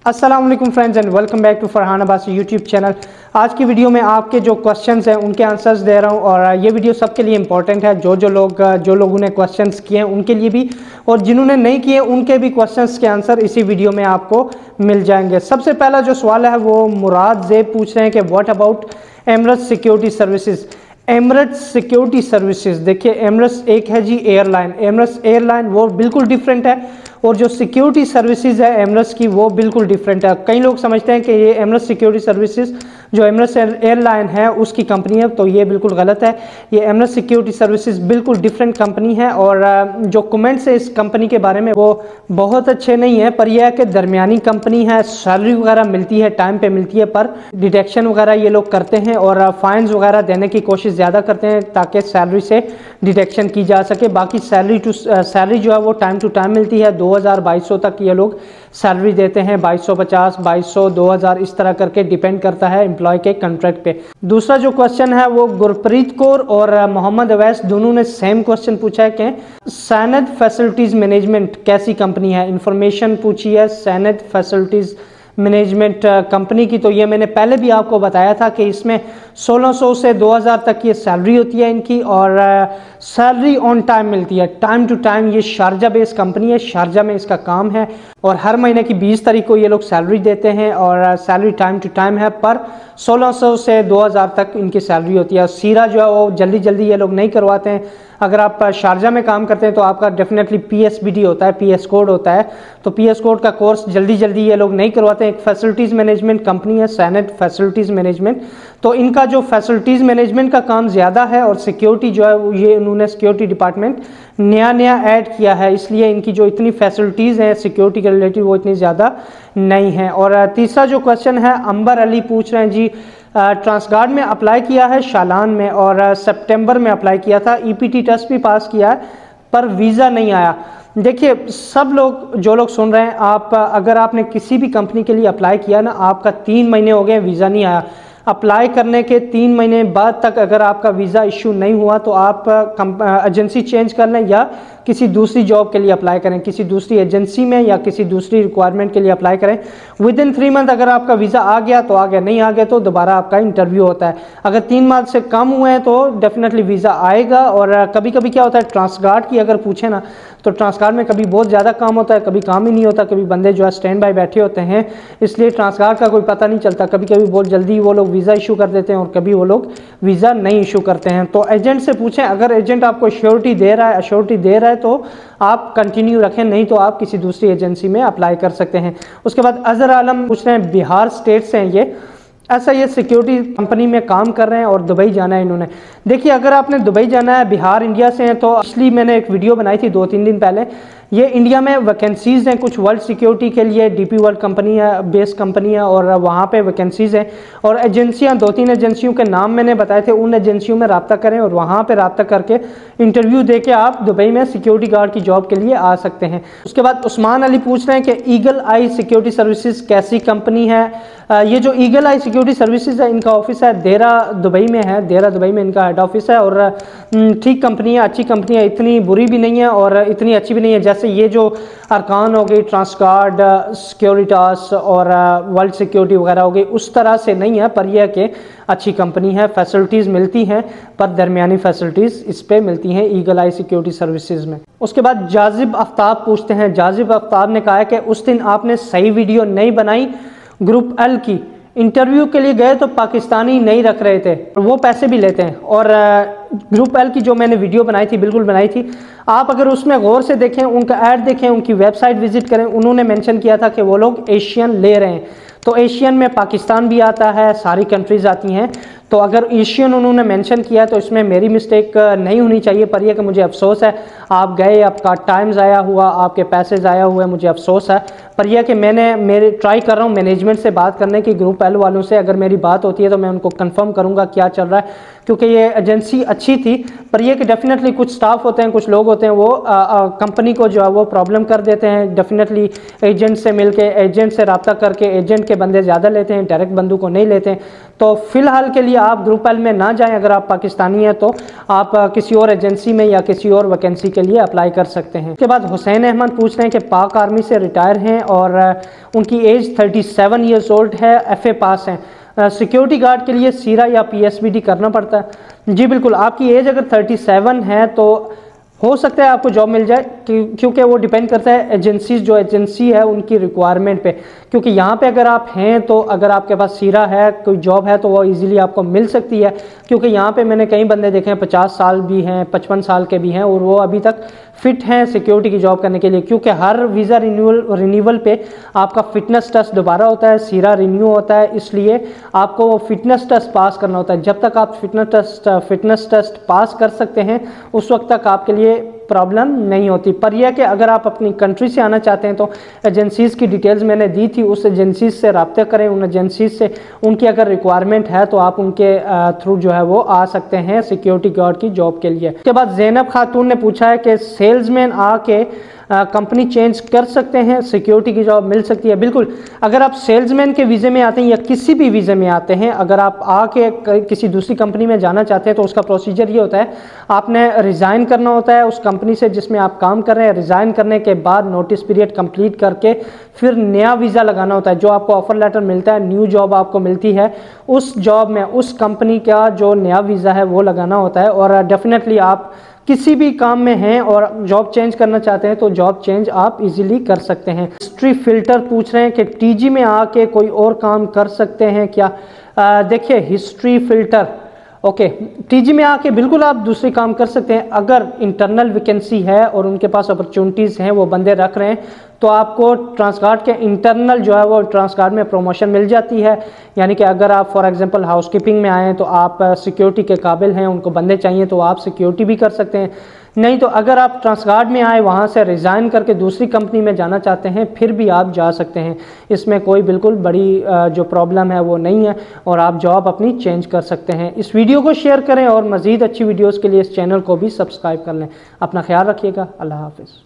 अस्सलाम वालेकुम friends and welcome back to Farhan Abbasi YouTube channel. आज की वीडियो में आपके जो क्वेश्चंस हैं उनके आंसर्स दे रहा हूं और ये वीडियो सबके लिए इंपॉर्टेंट है। जो लोगों ने क्वेश्चंस किए हैं उनके लिए भी और जिन्होंने नहीं किए उनके भी क्वेश्चंस के आंसर इसी वीडियो में आपको मिल जाएंगे। सबसे पहला जो सवाल है वो मुराद ज़ेब पूछ रहे हैं कि what about Emirates security services. Emirates security services, देखिए एमरेट्स एक है जी एयरलाइन, एमरेट्स एयरलाइन वो बिल्कुल डिफरेंट है और जो सिक्योरिटी सर्विसेज है एमरेट्स की वो बिल्कुल डिफरेंट है। कई लोग समझते हैं कि ये एमरेट्स सिक्योरिटी सर्विसेज जो एमरेट्स एयरलाइन है उसकी कंपनी है, तो ये बिल्कुल गलत है। ये एमरेट्स सिक्योरिटी सर्विसेज बिल्कुल डिफरेंट कंपनी है और जो कमेंट्स है इस कंपनी के बारे में वो बहुत अच्छे नहीं है, पर यह है कि दरमियानी कंपनी है। सैलरी वगैरह मिलती है, टाइम पे मिलती है, पर डिटेक्शन वगैरह ये लोग करते हैं और फाइन्स वगैरह देने की कोशिश ज़्यादा करते हैं ताकि सैलरी से डिटेक्शन की जा सके। बाकी सैलरी जो है वो टाइम टू टाइम मिलती है। 2200 तक ये लोग सैलरी देते हैं, 2250, 2200, 2000 इस तरह करके डिपेंड करता है एम्प्लॉय के कॉन्ट्रैक्ट पे। दूसरा जो क्वेश्चन है वो गुरप्रीत कौर और मोहम्मद अवैस दोनों ने सेम क्वेश्चन पूछा है कि सैनद फैसिलिटीज मैनेजमेंट कैसी कंपनी है। इंफॉर्मेशन पूछी है सैनद फैसिलिटीज मैनेजमेंट कंपनी की, तो ये मैंने पहले भी आपको बताया था कि इसमें 1600 से 2000 तक ये सैलरी होती है इनकी और सैलरी ऑन टाइम मिलती है, टाइम टू टाइम। ये शारजा बेस्ड कंपनी है, शारजा में इसका काम है और हर महीने की 20 तारीख को ये लोग सैलरी देते हैं और सैलरी टाइम टू टाइम है, पर 1600 से 2000 तक इनकी सैलरी होती है। सीरा जो है वो जल्दी जल्दी ये लोग नहीं करवाते हैं। अगर आप शारजा में काम करते हैं तो आपका डेफिनेटली PSBD होता है, PS कोड होता है, तो PS कोड का कोर्स जल्दी जल्दी ये लोग नहीं करवाते हैं। एक फैसिलिटीज़ मैनेजमेंट कंपनी है सैनद फैसिलिटीज़ मैनेजमेंट, तो इनका जो फैसिलिटीज़ मैनेजमेंट का काम ज़्यादा है और सिक्योरिटी जो है ये उन्होंने सिक्योरिटी डिपार्टमेंट नया ऐड किया है, इसलिए इनकी जो इतनी फैसिलिटीज़ हैं सिक्योरिटी के रिलेटेड वो इतनी ज़्यादा नहीं है। और तीसरा जो क्वेश्चन है अंबर अली पूछ रहे हैं जी ट्रांसगार्ड में अप्लाई किया है शालान में और सितंबर में अप्लाई किया था, EPT टेस्ट भी पास किया है पर वीज़ा नहीं आया। देखिए सब लोग जो लोग सुन रहे हैं, आप अगर आपने किसी भी कंपनी के लिए अप्लाई किया ना, आपका 3 महीने हो गए वीज़ा नहीं आया, अप्लाई करने के 3 महीने बाद तक अगर आपका वीज़ा इशू नहीं हुआ तो आप एजेंसी चेंज कर लें या किसी दूसरी जॉब के लिए अप्लाई करें, किसी दूसरी एजेंसी में या किसी दूसरी रिक्वायरमेंट के लिए अप्लाई करें। विदिन 3 मंथ अगर आपका वीज़ा आ गया तो आ गया, नहीं आ गया तो दोबारा आपका इंटरव्यू होता है। अगर 3 मंथ से कम हुए हैं तो डेफिनेटली वीज़ा आएगा। और कभी कभी क्या होता है ट्रांसगार्ड की अगर पूछे ना तो ट्रांसगार्ड में कभी बहुत ज़्यादा काम होता है, कभी काम ही नहीं होता, कभी बंदे जो है स्टैंड बाय बैठे होते हैं, इसलिए ट्रांसगार्ड का कोई पता नहीं चलता। कभी कभी बहुत जल्दी वो लोग वीज़ा इशू कर देते हैं और कभी वो लोग वीज़ा नहीं इशू करते हैं। तो एजेंट से पूछें, अगर एजेंट आपको श्योरिटी दे रहा है तो आप कंटिन्यू रखें, नहीं तो आप किसी दूसरी एजेंसी में अप्लाई कर सकते हैं। उसके बाद अजहर आलम पूछ रहे हैं बिहार स्टेट से हैं ये, ऐसा ये सिक्योरिटी कंपनी में काम कर रहे हैं और दुबई जाना है इन्होंने। देखिए अगर आपने दुबई जाना है, बिहार इंडिया से हैं, तो इसलिए मैंने एक वीडियो बनाई थी 2-3 दिन पहले। ये इंडिया में वैकेंसीज़ हैं कुछ वर्ल्ड सिक्योरिटी के लिए, DP वर्ल्ड कंपनी है, बेस कंपनी है और वहाँ पे वैकेंसीज़ हैं और एजेंसियाँ 2-3 एजेंसियों के नाम मैंने बताए थे, उन एजेंसियों में रब्ता करें और वहाँ पे रब्ता करके इंटरव्यू दे के आप दुबई में सिक्योरिटी गार्ड की जॉब के लिए आ सकते हैं। उसके बाद उस्मान अली पूछ रहे हैं कि ईगल आई सिक्योरिटी सर्विसेज कैसी कंपनी है। ये जो ईगल आई सिक्योरिटी सर्विसेज है इनका ऑफिस है देरा दुबई में है, देरा दुबई में इनका हेड ऑफिस है और ठीक कंपनी है, अच्छी कंपनी है, इतनी बुरी भी नहीं है और इतनी अच्छी भी नहीं है। जैसे ये जो अरकान हो गई, ट्रांसगार्ड, सिक्योरिटास और वर्ल्ड सिक्योरिटी वगैरह हो गई, उस तरह से नहीं है, पर यह है कि अच्छी कंपनी है, फैसिलिटीज़ मिलती हैं पर दरमियानी फैसिलिटीज़ इस पे मिलती हैं ईगल आई सिक्योरिटी सर्विसेज में। उसके बाद जाजिब आफ्ताब पूछते हैं, जाजिब आफ्ताब ने कहा है कि उस दिन आपने सही वीडियो नहीं बनाई ग्रुप L की, इंटरव्यू के लिए गए तो पाकिस्तानी नहीं रख रहे थे, वो पैसे भी लेते हैं। और ग्रुप L की जो मैंने वीडियो बनाई थी बिल्कुल बनाई थी, आप अगर उसमें गौर से देखें, उनका ऐड देखें, उनकी वेबसाइट विजिट करें, उन्होंने मेंशन किया था कि वो लोग एशियन ले रहे हैं, तो एशियन में पाकिस्तान भी आता है, सारी कंट्रीज़ आती हैं, तो अगर एशियन उन्होंने मेंशन किया तो इसमें मेरी मिस्टेक नहीं होनी चाहिए, पर यह कि मुझे अफसोस है आप गए, आपका टाइम ज़ाया हुआ, आपके पैसे ज़ाया हुए, मुझे अफसोस है। पर यह कि मेरे ट्राई कर रहा हूँ मैनेजमेंट से बात करने की, ग्रुप L वालों से अगर मेरी बात होती है तो मैं उनको कंफर्म करूँगा क्या चल रहा है, क्योंकि ये एजेंसी अच्छी थी, पर ये कि डेफिनेटली कुछ स्टाफ होते हैं, कुछ लोग होते हैं वो कंपनी को जो है वो प्रॉब्लम कर देते हैं। डेफिनेटली एजेंट से मिलके, एजेंट से रब्ता करके एजेंट के बंदे ज़्यादा लेते हैं, डायरेक्ट बंदों को नहीं लेते हैं। तो फिलहाल के लिए आप ग्रुप एल में ना जाएं। अगर आप पाकिस्तानी हैं तो आप किसी और एजेंसी में या किसी और वैकेंसी के लिए अप्लाई कर सकते हैं। उसके बाद हुसैन अहमद पूछ रहे हैं कि पाक आर्मी से रिटायर हैं और उनकी एज 37 ईयर्स ओल्ड है, FA पास हैं, सिक्योरिटी गार्ड के लिए सीरा या PSBD करना पड़ता है। जी बिल्कुल, आपकी एज अगर 37 है तो हो सकता है आपको जॉब मिल जाए, क्योंकि वो डिपेंड करता है एजेंसीज, जो एजेंसी है उनकी रिक्वायरमेंट पे। क्योंकि यहाँ पे अगर आप हैं तो अगर आपके पास सीरा है, कोई जॉब है, तो वो इजीली आपको मिल सकती है। क्योंकि यहाँ पे मैंने कई बंदे देखे हैं 50 साल भी हैं, 55 साल के भी हैं, और वो अभी तक फिट हैं सिक्योरिटी की जॉब करने के लिए। क्योंकि हर वीज़ा रिन्यूअल पे आपका फिटनेस टेस्ट दोबारा होता है, सीरा रिन्यू होता है, इसलिए आपको वो फिटनेस टेस्ट पास करना होता है। जब तक आप फिटनेस टेस्ट पास कर सकते हैं उस वक्त तक आपके लिए प्रॉब्लम नहीं होती। पर यह कि अगर आप अपनी कंट्री से आना चाहते हैं तो एजेंसीज की डिटेल्स मैंने दी थी, उस एजेंसीज से रब्ता करें, उन एजेंसीज से उनकी अगर रिक्वायरमेंट है तो आप उनके थ्रू जो है वो आ सकते हैं सिक्योरिटी गार्ड की जॉब के लिए। उसके बाद ज़ैनब खातून ने पूछा है कि सेल्समैन आके कंपनी चेंज कर सकते हैं, सिक्योरिटी की जॉब मिल सकती है। बिल्कुल, अगर आप सेल्समैन के वीज़े में आते हैं या किसी भी वीज़े में आते हैं, अगर आप आके किसी दूसरी कंपनी में जाना चाहते हैं तो उसका प्रोसीजर ये होता है, आपने रिज़ाइन करना होता है उस कंपनी से जिसमें आप काम कर रहे हैं। रिज़ाइन करने के बाद नोटिस पीरियड कंप्लीट करके फिर नया वीज़ा लगाना होता है। जो आपको ऑफर लेटर मिलता है, न्यू जॉब आपको मिलती है, उस जॉब में उस कंपनी का जो नया वीज़ा है वो लगाना होता है। और डेफिनेटली आप किसी भी काम में हैं और जॉब चेंज करना चाहते हैं तो जॉब चेंज आप इजीली कर सकते हैं। हिस्ट्री फिल्टर पूछ रहे हैं कि TG में आके कोई और काम कर सकते हैं क्या? देखिए, हिस्ट्री फिल्टर ओके, TG में आके बिल्कुल आप दूसरे काम कर सकते हैं। अगर इंटरनल वैकेंसी है और उनके पास अपॉर्चुनिटीज़ हैं, वो बंदे रख रहे हैं, तो आपको ट्रांसगार्ड के इंटरनल जो है वो ट्रांसगार्ड में प्रमोशन मिल जाती है। यानी कि अगर आप फॉर एग्जांपल हाउसकीपिंग में आए तो आप सिक्योरिटी के काबिल हैं, उनको बंदे चाहिए तो आप सिक्योरिटी भी कर सकते हैं। नहीं तो अगर आप ट्रांसगार्ड में आए, वहाँ से रिज़ाइन करके दूसरी कंपनी में जाना चाहते हैं, फिर भी आप जा सकते हैं। इसमें कोई बिल्कुल बड़ी जो प्रॉब्लम है वो नहीं है और आप जॉब अपनी चेंज कर सकते हैं। इस वीडियो को शेयर करें और मज़ीद अच्छी वीडियोज़ के लिए इस चैनल को भी सब्सक्राइब कर लें। अपना ख्याल रखिएगा। अल्लाह हाफिज़।